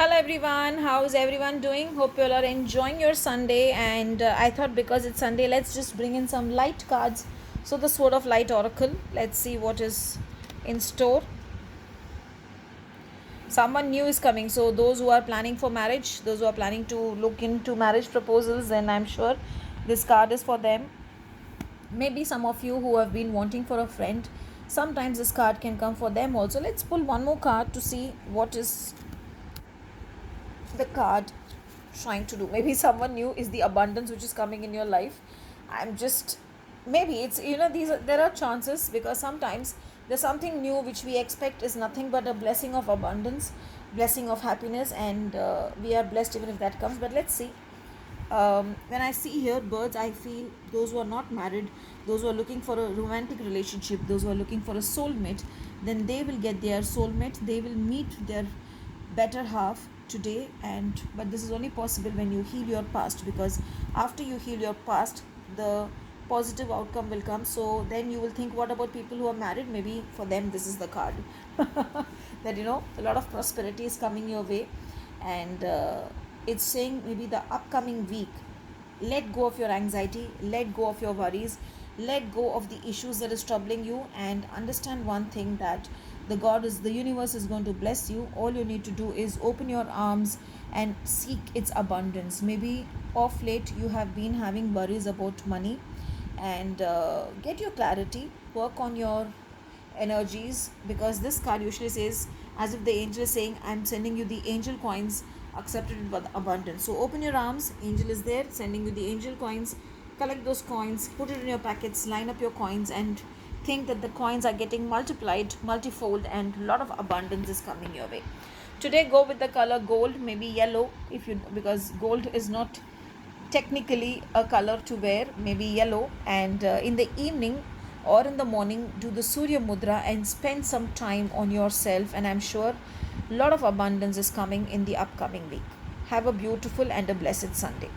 Hello everyone, how's everyone doing? Hope you all are enjoying your Sunday. And I thought because it's Sunday, let's just bring in some light cards. So, the Sword of Light Oracle, let's see what is in store. Someone new is coming, so those who are planning for marriage, those who are planning to look into marriage proposals, then I'm sure this card is for them. Maybe some of you who have been wanting for a friend, sometimes this card can come for them also. Let's pull one more card to see what is the card trying to do. Maybe someone new is the abundance which is coming in your life. I'm just, maybe it's, there are chances, because sometimes there's something new which we expect is nothing but a blessing of abundance, blessing of happiness, and we are blessed even if that comes. But let's see. When I see here birds, I feel those who are not married, those who are looking for a romantic relationship, those who are looking for a soulmate, then they will get their soulmate. They will meet their better half today. And but this is only possible when you heal your past, because after you heal your past, the positive outcome will come. So then you will think, what about people who are married? Maybe for them this is the card that a lot of prosperity is coming your way. And it's saying maybe the upcoming week, let go of your anxiety, let go of your worries, let go of the issues that is troubling you, and understand one thing, that the universe is going to bless you. All you need to do is open your arms and seek its abundance. Maybe of late you have been having worries about money, and get your clarity, work on your energies, because this card usually says, as if the angel is saying, I'm sending you the angel coins accepted with abundance. So open your arms, angel is there sending you the angel coins. Collect those coins, put it in your packets, line up your coins, and think that the coins are getting multiplied, multifold, and a lot of abundance is coming your way. Today go with the color gold, maybe yellow, because gold is not technically a color to wear, maybe yellow. And in the evening or in the morning, do the Surya Mudra and spend some time on yourself, and I'm sure a lot of abundance is coming in the upcoming week. Have a beautiful and a blessed Sunday.